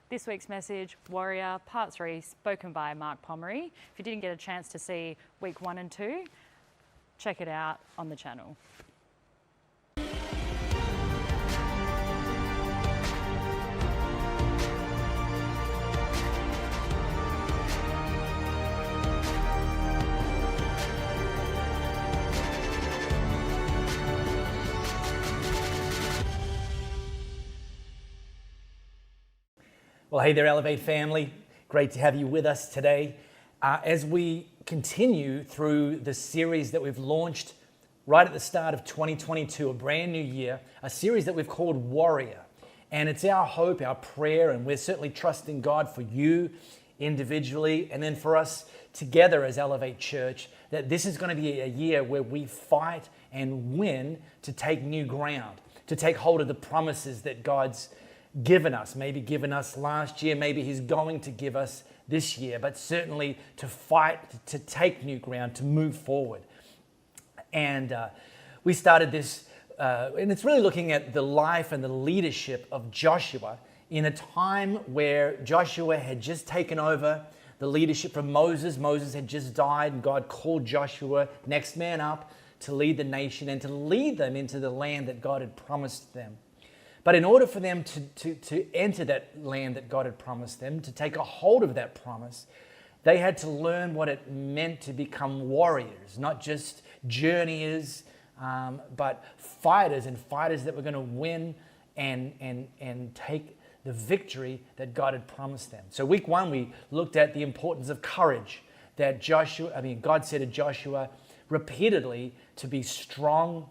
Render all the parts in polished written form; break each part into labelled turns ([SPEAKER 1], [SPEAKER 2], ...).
[SPEAKER 1] This week's message, Warrior, Part 3, spoken by Mark Pomeroy. If you didn't get a chance to see week 1 and 2, check it out on the channel.
[SPEAKER 2] Well, hey there, Elevate family. Great to have you with us today. As we continue through the series that we've launched right at the start of 2022, a brand new year, a series that we've called Warrior. And it's our hope, our prayer, and we're certainly trusting God for you individually, and then for us together as Elevate Church, that this is going to be a year where we fight and win to take new ground, to take hold of the promises that God's given us, maybe given us last year, maybe He's going to give us this year, but certainly to fight, to take new ground, to move forward. And we started this, and it's really looking at the life and the leadership of Joshua in a time where Joshua had just taken over the leadership from Moses. Moses had just died, and God called Joshua, next man up, to lead the nation and to lead them into the land that God had promised them. But in order for them to enter that land that God had promised them, to take a hold of that promise, they had to learn what it meant to become warriors, not just journeyers, but fighters, and fighters that were going to win and take the victory that God had promised them. So week 1, we looked at the importance of courage, that God said to Joshua repeatedly to be strong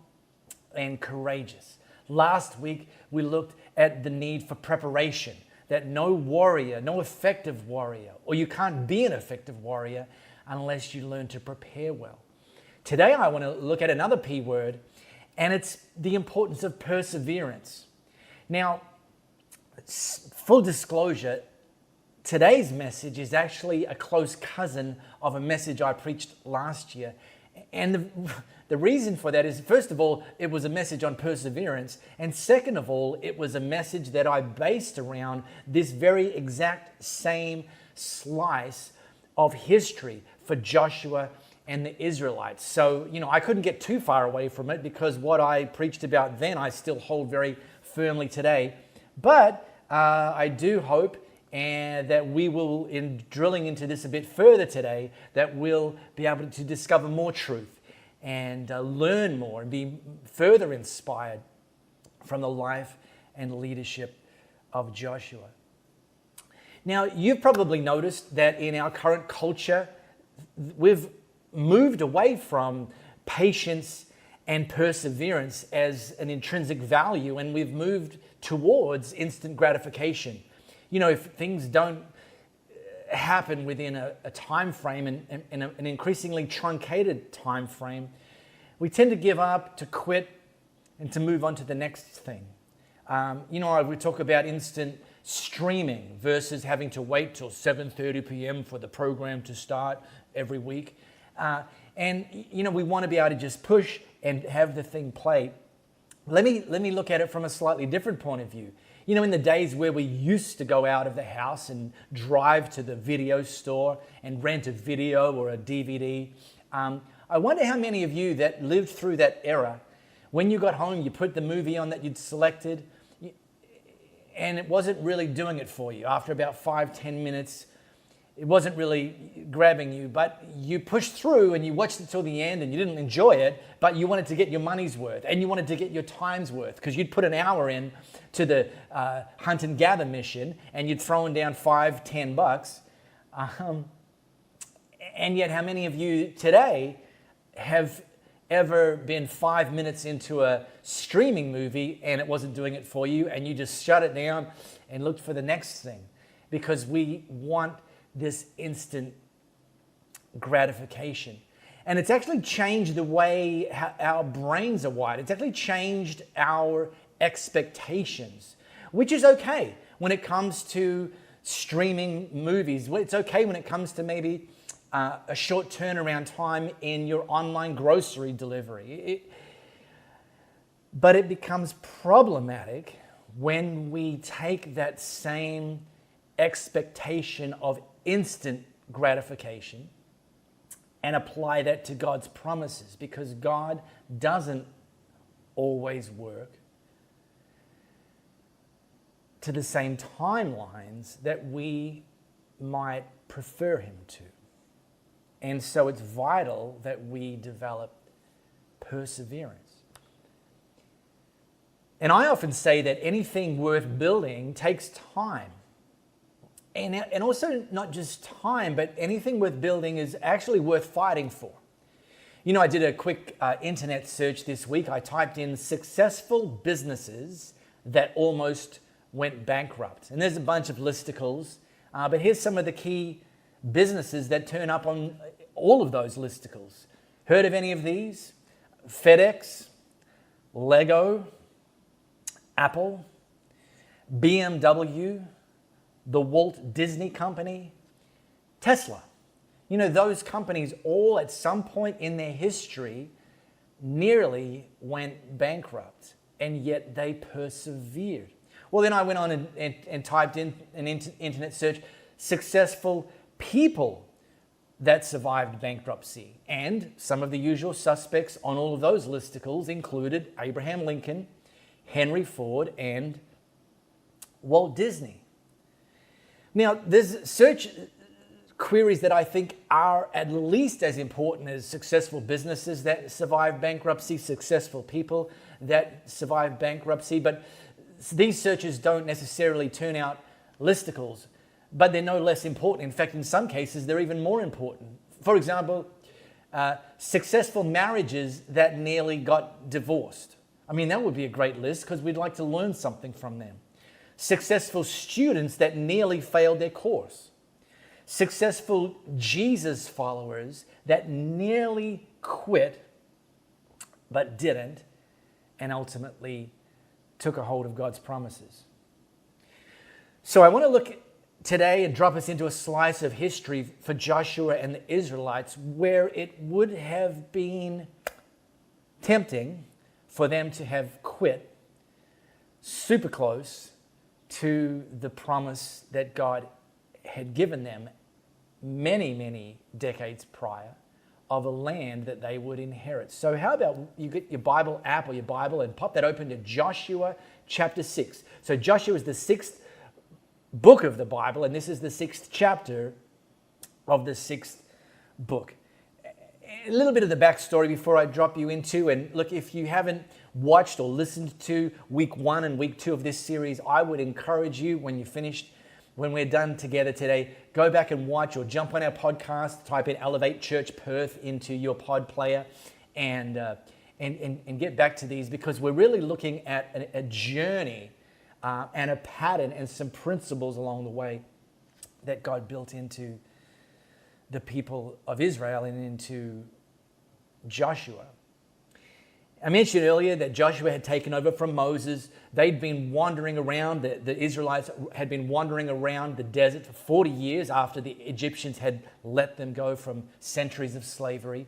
[SPEAKER 2] and courageous. Last week, we looked at the need for preparation, that no warrior, no effective warrior, or you can't be an effective warrior unless you learn to prepare well. Today, I want to look at another P word, and it's the importance of perseverance. Now, full disclosure, today's message is actually a close cousin of a message I preached last year. And the reason for that is, first of all, it was a message on perseverance. And second of all, it was a message that I based around this very exact same slice of history for Joshua and the Israelites. So, I couldn't get too far away from it because what I preached about then, I still hold very firmly today. But I do hope and that we will, in drilling into this a bit further today, that we'll be able to discover more truth and learn more and be further inspired from the life and leadership of Joshua. Now, you've probably noticed that in our current culture, we've moved away from patience and perseverance as an intrinsic value, and we've moved towards instant gratification. If things don't happen within a time frame and an increasingly truncated time frame, we tend to give up, to quit, and to move on to the next thing. We talk about instant streaming versus having to wait till 7:30 p.m. for the program to start every week. We want to be able to just push and have the thing play. Let me look at it from a slightly different point of view. In the days where we used to go out of the house and drive to the video store and rent a video or a DVD, I wonder how many of you that lived through that era, when you got home, you put the movie on that you'd selected, and it wasn't really doing it for you. After about 5-10 minutes, it wasn't really grabbing you, but you pushed through and you watched it till the end and you didn't enjoy it, but you wanted to get your money's worth and you wanted to get your time's worth because you'd put an hour in to the hunt and gather mission and you'd thrown down $5-10. And yet how many of you today have ever been 5 minutes into a streaming movie and it wasn't doing it for you and you just shut it down and looked for the next thing? Because we want this instant gratification. And it's actually changed the way our brains are wired. It's actually changed our expectations, which is okay when it comes to streaming movies. It's okay when it comes to maybe a short turnaround time in your online grocery delivery. But it becomes problematic when we take that same expectation of instant gratification and apply that to God's promises, because God doesn't always work to the same timelines that we might prefer him to. And so it's vital that we develop perseverance. And I often say that anything worth building takes time. And also not just time, but anything worth building is actually worth fighting for. You know, I did a quick internet search this week. I typed in successful businesses that almost went bankrupt. And there's a bunch of listicles, but here's some of the key businesses that turn up on all of those listicles. Heard of any of these? FedEx, Lego, Apple, BMW, the Walt Disney Company, Tesla. You know, those companies all at some point in their history nearly went bankrupt, and yet they persevered. Well, then I went on and typed in an internet search, successful people that survived bankruptcy. And some of the usual suspects on all of those listicles included Abraham Lincoln, Henry Ford, and Walt Disney. Now, there's search queries that I think are at least as important as successful businesses that survive bankruptcy, successful people that survive bankruptcy, but these searches don't necessarily turn out listicles, but they're no less important. In fact, in some cases, they're even more important. For example, successful marriages that nearly got divorced. I mean, that would be a great list because we'd like to learn something from them. Successful students that nearly failed their course. Successful Jesus followers that nearly quit but didn't and ultimately took a hold of God's promises. So I want to look today and drop us into a slice of history for Joshua and the Israelites where it would have been tempting for them to have quit super close to the promise that God had given them many, many decades prior of a land that they would inherit. So how about you get your Bible app or your Bible and pop that open to Joshua chapter 6. So Joshua is the 6th book of the Bible, and this is the 6th chapter of the 6th book. A little bit of the backstory before I drop you into, and look, if you haven't watched or listened to week 1 and week 2 of this series, I would encourage you when we're done together today, go back and watch or jump on our podcast, type in Elevate Church Perth into your pod player and get back to these, because we're really looking at a journey and a pattern and some principles along the way that God built into the people of Israel and into Joshua. I mentioned earlier that Joshua had taken over from Moses. They'd been wandering around, the Israelites had been wandering around the desert for 40 years after the Egyptians had let them go from centuries of slavery.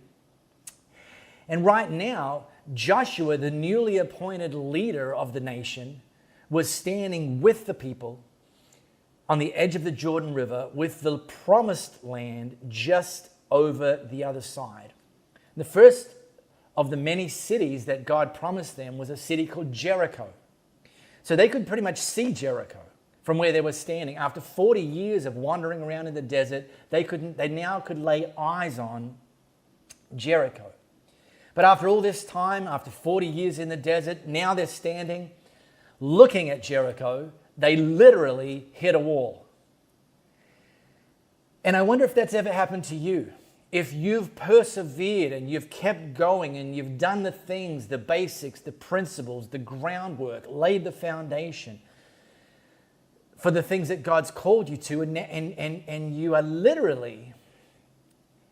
[SPEAKER 2] And right now, Joshua, the newly appointed leader of the nation, was standing with the people on the edge of the Jordan River with the promised land just over the other side. The first of the many cities that God promised them was a city called Jericho. So they could pretty much see Jericho from where they were standing. After 40 years of wandering around in the desert, they now could lay eyes on Jericho. But after all this time, after 40 years in the desert, now they're standing looking at Jericho. They literally hit a wall. And I wonder if that's ever happened to you. If you've persevered and you've kept going and you've done the things, the basics, the principles, the groundwork, laid the foundation for the things that God's called you to, and you are literally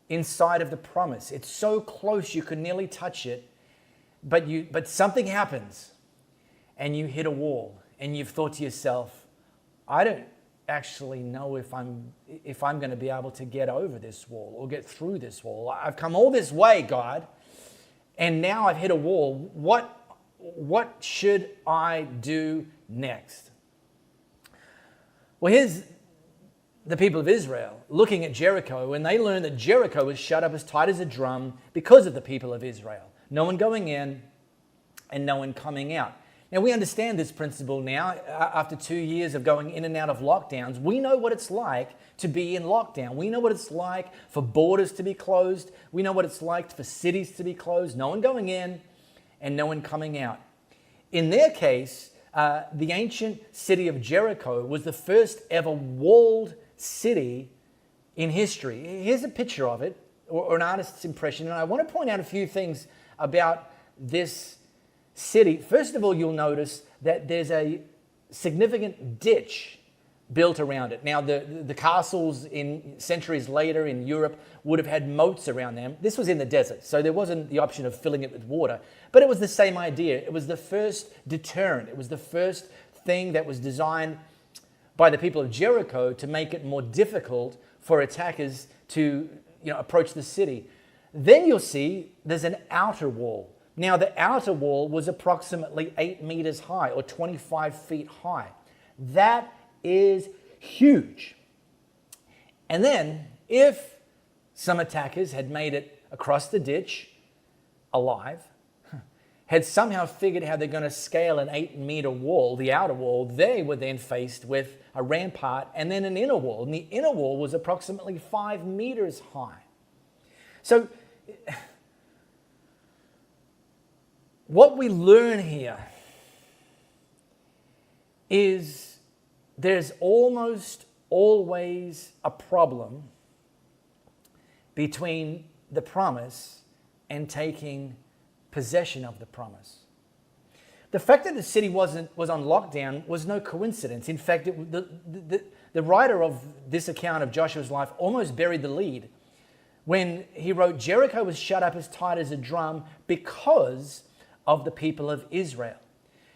[SPEAKER 2] inside of the promise. It's so close you can nearly touch it, but something happens and you hit a wall and you've thought to yourself, I don't actually know if I'm going to be able to get over this wall or get through this wall. I've come all this way, God, and now I've hit a wall. What should I do next? Well, here's the people of Israel looking at Jericho, and they learned that Jericho was shut up as tight as a drum because of the people of Israel. No one going in and no one coming out. Now, we understand this principle now. After 2 years of going in and out of lockdowns, we know what it's like to be in lockdown. We know what it's like for borders to be closed. We know what it's like for cities to be closed. No one going in and no one coming out. In their case, the ancient city of Jericho was the first ever walled city in history. Here's a picture of it, or an artist's impression. And I want to point out a few things about this city. First of all, you'll notice that there's a significant ditch built around it. Now, the castles in centuries later in Europe would have had moats around them. This was in the desert, so there wasn't the option of filling it with water. But it was the same idea. It was the first deterrent. It was the first thing that was designed by the people of Jericho to make it more difficult for attackers to approach the city. Then you'll see there's an outer wall. Now, the outer wall was approximately 8 meters high, or 25 feet high. That is huge. And then, if some attackers had made it across the ditch alive, had somehow figured how they're going to scale an 8-meter wall, the outer wall, they were then faced with a rampart and then an inner wall. And the inner wall was approximately 5 meters high. So, what we learn here is there's almost always a problem between the promise and taking possession of the promise. The fact that the city was on lockdown was no coincidence. In fact, the writer of this account of Joshua's life almost buried the lead when he wrote, Jericho was shut up as tight as a drum because of the people of Israel.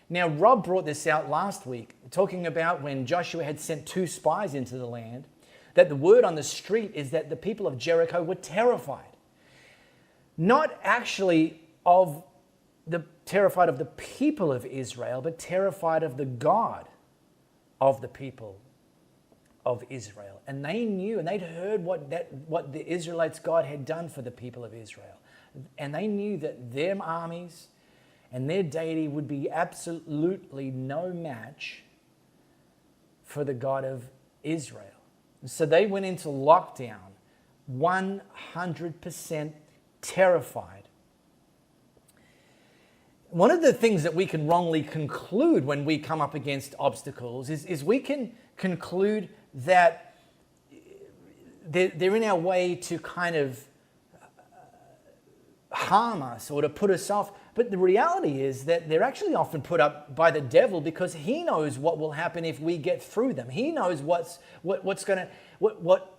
[SPEAKER 2] Now, Rob brought this out last week, talking about when Joshua had sent 2 spies into the land, that the word on the street is that the people of Jericho were terrified. Not actually terrified of the people of Israel, but terrified of the God of the people of Israel. And they knew, and they'd heard what the Israelites' God had done for the people of Israel. And they knew that their armies and their deity would be absolutely no match for the God of Israel. So they went into lockdown 100% terrified. One of the things that we can wrongly conclude when we come up against obstacles is we can conclude that they're in our way to kind of harm us or to put us off. But the reality is that they're actually often put up by the devil because he knows what will happen if we get through them. He knows what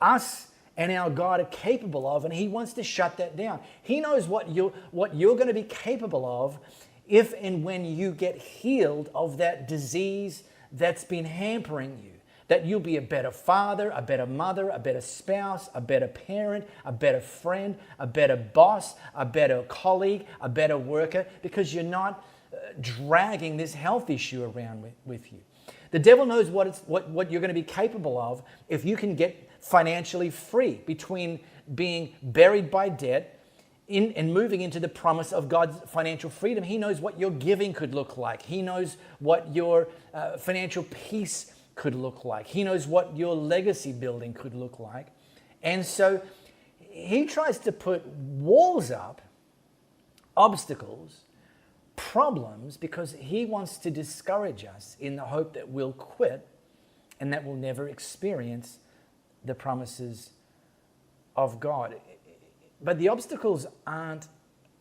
[SPEAKER 2] us and our God are capable of, and he wants to shut that down. He knows what you're going to be capable of if and when you get healed of that disease that's been hampering you. That you'll be a better father, a better mother, a better spouse, a better parent, a better friend, a better boss, a better colleague, a better worker, because you're not dragging this health issue around with you. The devil knows what you're going to be capable of if you can get financially free between being buried by debt and moving into the promise of God's financial freedom. He knows what your giving could look like. He knows what your financial peace could look like. He knows what your legacy building could look like. And so he tries to put walls up, obstacles, problems, because he wants to discourage us in the hope that we'll quit and that we'll never experience the promises of God. But the obstacles aren't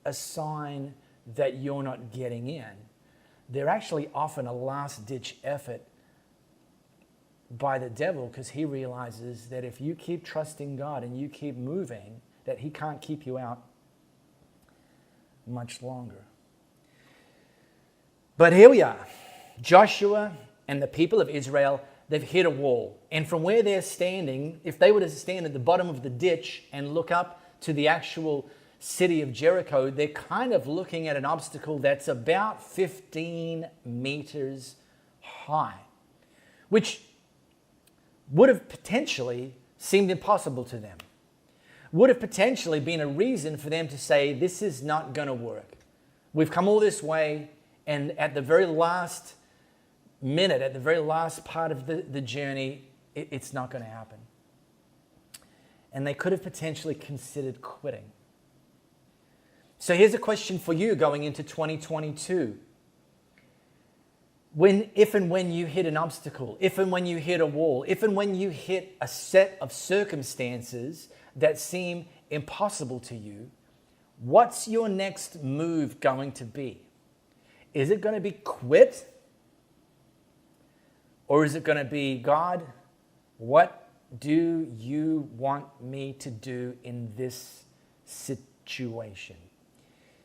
[SPEAKER 2] a sign that you're not getting in. They're actually often a last-ditch effort by the devil, because he realizes that if you keep trusting God and you keep moving, that he can't keep you out much longer. But here we are. Joshua and the people of Israel, they've hit a wall. And from where they're standing, if they were to stand at the bottom of the ditch and look up to the actual city of Jericho, they're kind of looking at an obstacle that's about 15 meters high, which would have potentially seemed impossible to them, would have potentially been a reason for them to say, this is not going to work. We've come all this way, and at the very last minute, at the very last part of the journey, it's not going to happen. And they could have potentially considered quitting. So here's a question for you going into 2022. If and when you hit an obstacle, if and when you hit a wall, if and when you hit a set of circumstances that seem impossible to you, what's your next move going to be? Is it going to be quit? Or is it going to be, God, what do you want me to do in this situation?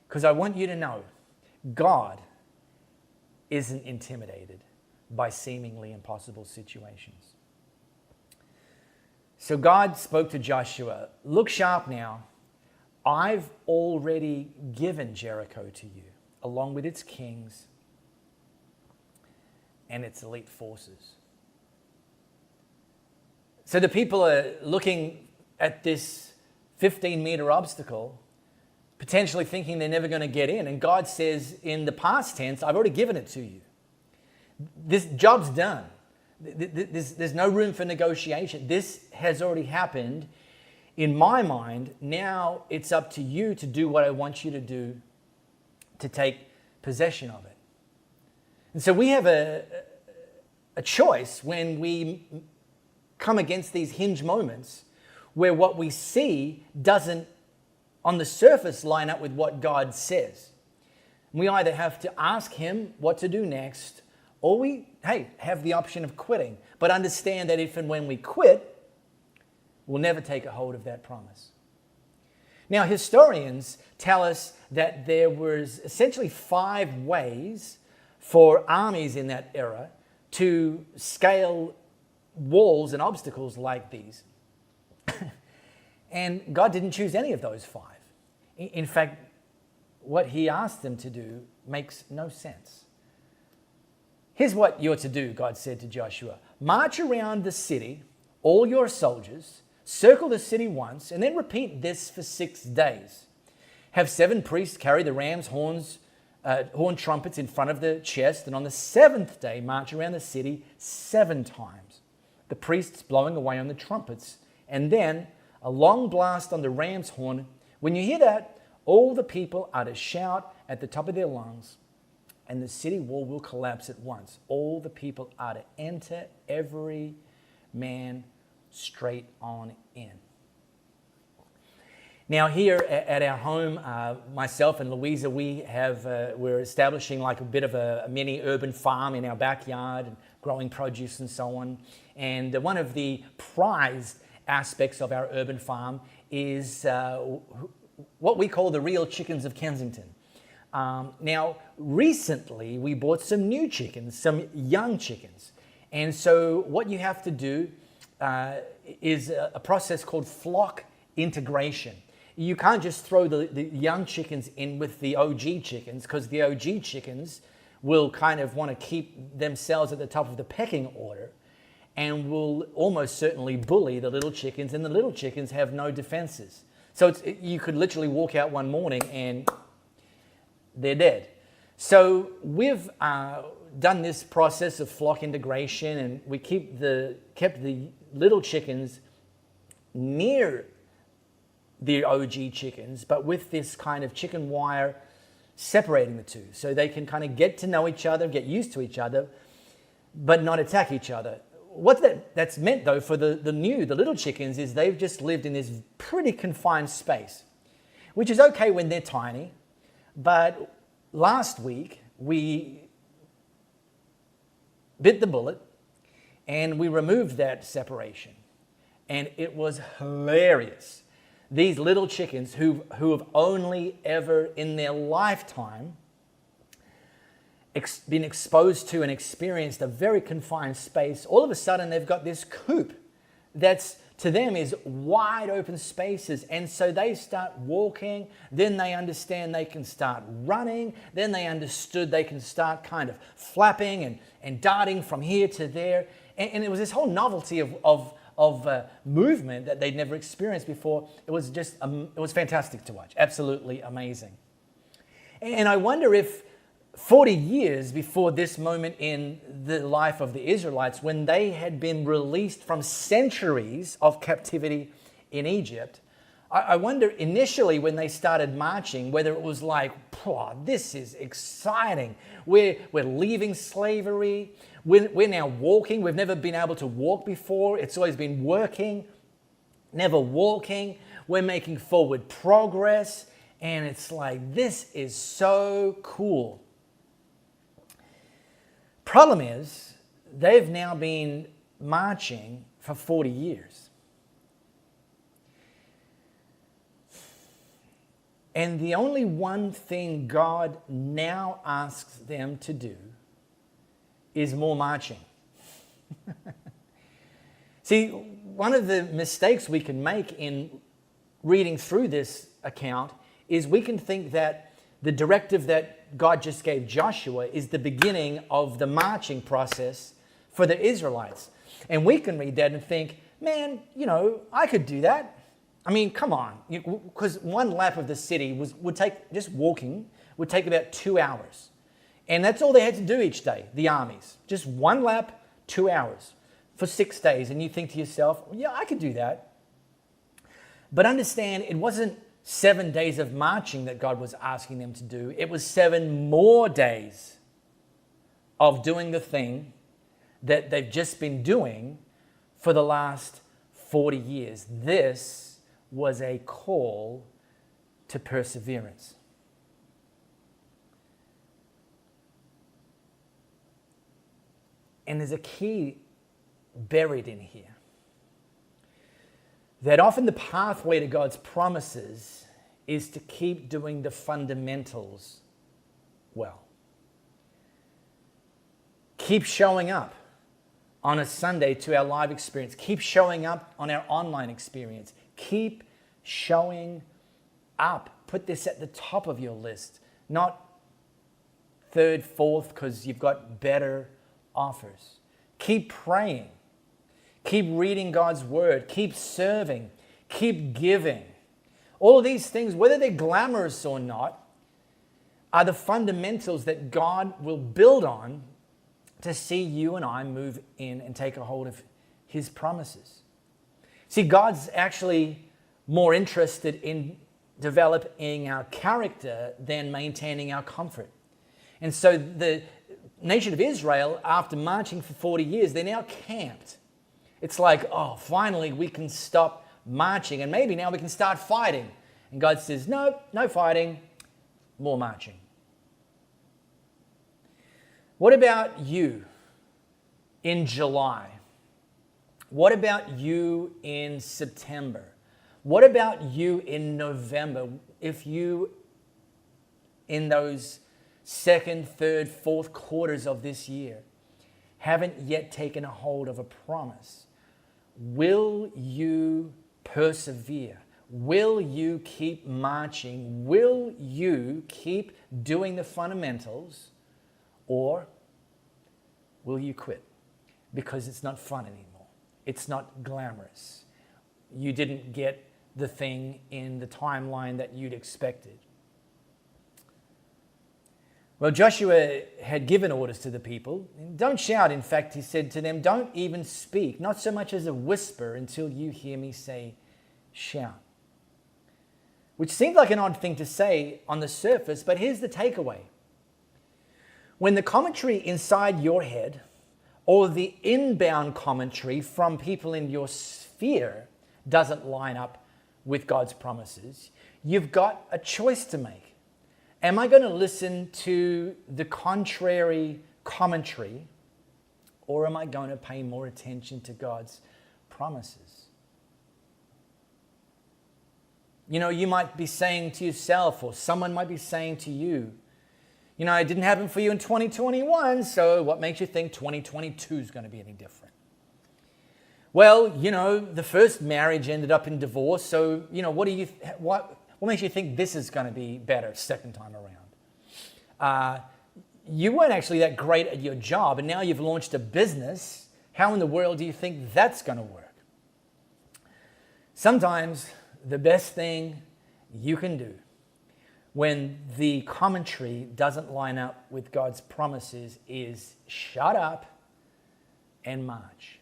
[SPEAKER 2] Because I want you to know, God isn't intimidated by seemingly impossible situations. So God spoke to Joshua, look sharp now. I've already given Jericho to you, along with its kings and its elite forces. So the people are looking at this 15-meter obstacle, potentially thinking they're never going to get in. And God says in the past tense, I've already given it to you. This job's done. There's no room for negotiation. This has already happened. In my mind, now it's up to you to do what I want you to do to take possession of it. And so we have a choice when we come against these hinge moments where what we see doesn't, on the surface, line up with what God says. We either have to ask Him what to do next, or we, have the option of quitting. But understand that if and when we quit, we'll never take a hold of that promise. Now, historians tell us that there was essentially 5 ways for armies in that era to scale walls and obstacles like these. And God didn't choose any of those 5. In fact, what He asked them to do makes no sense. Here's what you're to do, God said to Joshua. March around the city, all your soldiers, circle the city once, and then repeat this for 6 days. Have 7 priests carry the ram's horn trumpets in front of the chest, and on the 7th day, march around the city 7 times. The priests blowing away on the trumpets, and then a long blast on the ram's horn. When you hear that, all the people are to shout at the top of their lungs, and the city wall will collapse at once. All the people are to enter, every man straight on in. Now here at our home, myself and Louisa, we're establishing like a bit of a mini urban farm in our backyard, and growing produce and so on. And one of the prized aspects of our urban farm is what we call the real chickens of Kensington. Now, recently we bought some new chickens, some young chickens. And so what you have to do is a process called flock integration. You can't just throw the young chickens in with the OG chickens, because the OG chickens will kind of want to keep themselves at the top of the pecking order and will almost certainly bully the little chickens, and the little chickens have no defenses. So you could literally walk out one morning and they're dead. So we've done this process of flock integration, and we kept the little chickens near the OG chickens, but with this kind of chicken wire separating the two, so they can kind of get to know each other, get used to each other, but not attack each other. What that's meant, though, for the little chickens is they've just lived in this pretty confined space, which is okay when they're tiny. But last week, we bit the bullet and we removed that separation. And it was hilarious. These little chickens who have only ever in their lifetime been exposed to and experienced a very confined space, all of a sudden they've got this coop that's to them is wide open spaces. And so they start walking, then they understand they can start running, then they understood they can start kind of flapping and darting from here to there. And it was this whole novelty of movement that they'd never experienced before. It was just, it was fantastic to watch. Absolutely amazing. And I wonder if 40 years before this moment in the life of the Israelites, when they had been released from centuries of captivity in Egypt, I wonder initially when they started marching, whether it was like, this is exciting. We're leaving slavery. We're now walking. We've never been able to walk before. It's always been working, never walking. We're making forward progress. And it's like, this is so cool. Problem is, they've now been marching for 40 years. And the only one thing God now asks them to do is more marching. See, one of the mistakes we can make in reading through this account is we can think that the directive that God just gave Joshua is the beginning of the marching process for the Israelites. And we can read that and think, man, I could do that. I mean, come on. Because one lap of the city would take, just walking, would take about 2 hours. And that's all they had to do each day, the armies. Just one lap, 2 hours for 6 days. And you think to yourself, yeah, I could do that. But understand, it wasn't 7 days of marching that God was asking them to do. It was 7 more days of doing the thing that they've just been doing for the last 40 years. This was a call to perseverance. And there's a key buried in here. That often the pathway to God's promises is to keep doing the fundamentals well. Keep showing up on a Sunday to our live experience. Keep showing up on our online experience. Keep showing up. Put this at the top of your list, not third, fourth, because you've got better offers. Keep praying. Keep reading God's word. Keep serving. Keep giving. All of these things, whether they're glamorous or not, are the fundamentals that God will build on to see you and I move in and take a hold of his promises. See, God's actually more interested in developing our character than maintaining our comfort. And so the nation of Israel, after marching for 40 years, they're now camped. It's like, finally we can stop marching and maybe now we can start fighting. And God says, no fighting, more marching. What about you in July? What about you in September? What about you in November? If you, in those second, third, fourth quarters of this year, haven't yet taken a hold of a promise, will you persevere? Will you keep marching? Will you keep doing the fundamentals? Or will you quit? Because it's not fun anymore. It's not glamorous. You didn't get the thing in the timeline that you'd expected. Well, Joshua had given orders to the people. Don't shout. In fact, he said to them, don't even speak, not so much as a whisper until you hear me say, shout. Which seemed like an odd thing to say on the surface, but here's the takeaway. When the commentary inside your head or the inbound commentary from people in your sphere doesn't line up with God's promises, you've got a choice to make. Am I going to listen to the contrary commentary, or am I going to pay more attention to God's promises? You might be saying to yourself, or someone might be saying to you, it didn't happen for you in 2021, so what makes you think 2022 is going to be any different? Well, the first marriage ended up in divorce, so, what makes you think this is going to be better second time around? You weren't actually that great at your job, and now you've launched a business, How in the world do you think that's going to work? Sometimes the best thing you can do when the commentary doesn't line up with God's promises is shut up and march.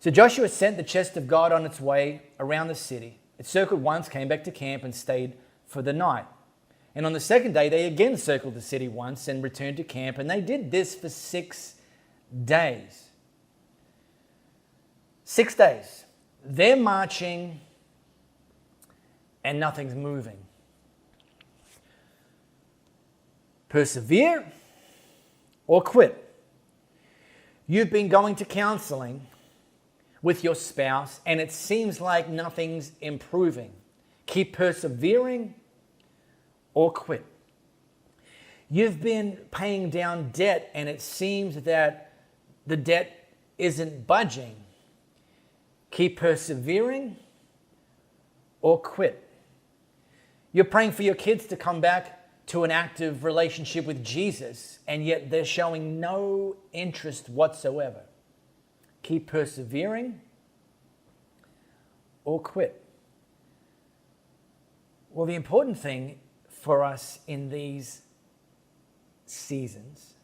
[SPEAKER 2] So Joshua sent the chest of God on its way around the city. It circled once, came back to camp, and stayed for the night. And on the second day, they again circled the city once and returned to camp. And they did this for 6 days. 6 days. They're marching and nothing's moving. Persevere or quit. You've been going to counseling with your spouse and it seems like nothing's improving. Keep persevering or quit. You've been paying down debt and it seems that the debt isn't budging. Keep persevering or quit. You're praying for your kids to come back to an active relationship with Jesus, and yet they're showing no interest whatsoever. Keep persevering or quit. Well, the important thing for us in these seasons,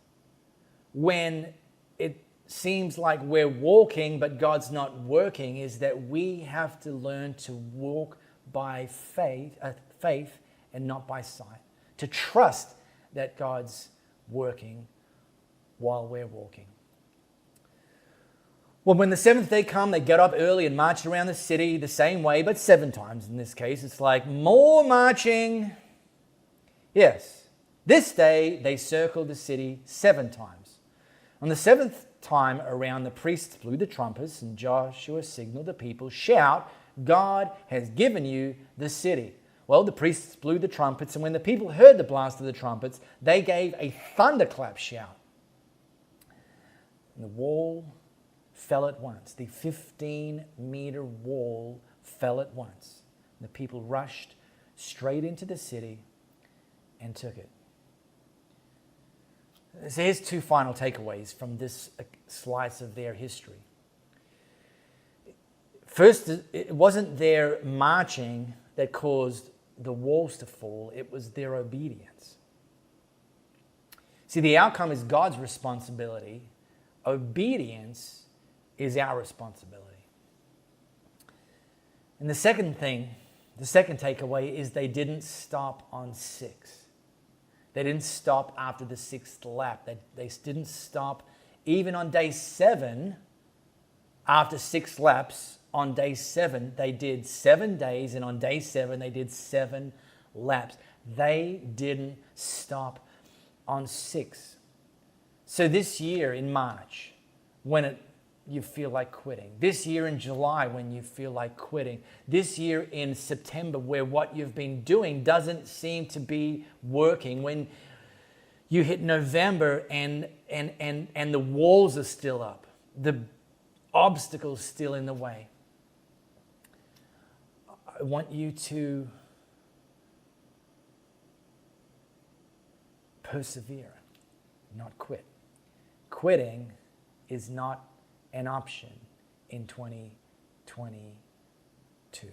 [SPEAKER 2] when it seems like we're walking but God's not working, is that we have to learn to walk by faith and not by sight. To trust that God's working while we're walking. Well, when the seventh day come, they got up early and marched around the city the same way, but 7 times in this case. It's like more marching. Yes, this day they circled the city 7 times. On the 7th time around, the priests blew the trumpets, and Joshua signaled the people, "Shout, God has given you the city." Well, the priests blew the trumpets, and when the people heard the blast of the trumpets, they gave a thunderclap shout. And the wall fell at once. The 15-meter wall fell at once. And the people rushed straight into the city and took it. So here's 2 final takeaways from this slice of their history. First, it wasn't their marching that caused the walls to fall, it was their obedience. See, the outcome is God's responsibility. Obedience is our responsibility. And the second takeaway is they didn't stop on 6. They didn't stop after the 6th lap. They didn't stop even on day 7 after 6 laps. On day 7, they did 7 days, and on day 7, they did 7 laps. They didn't stop on 6. So this year in March, when you feel like quitting, this year in July when you feel like quitting, this year in September where what you've been doing doesn't seem to be working, when you hit November and the walls are still up, the obstacles still in the way, I want you to persevere, not quit. Quitting is not an option in 2022.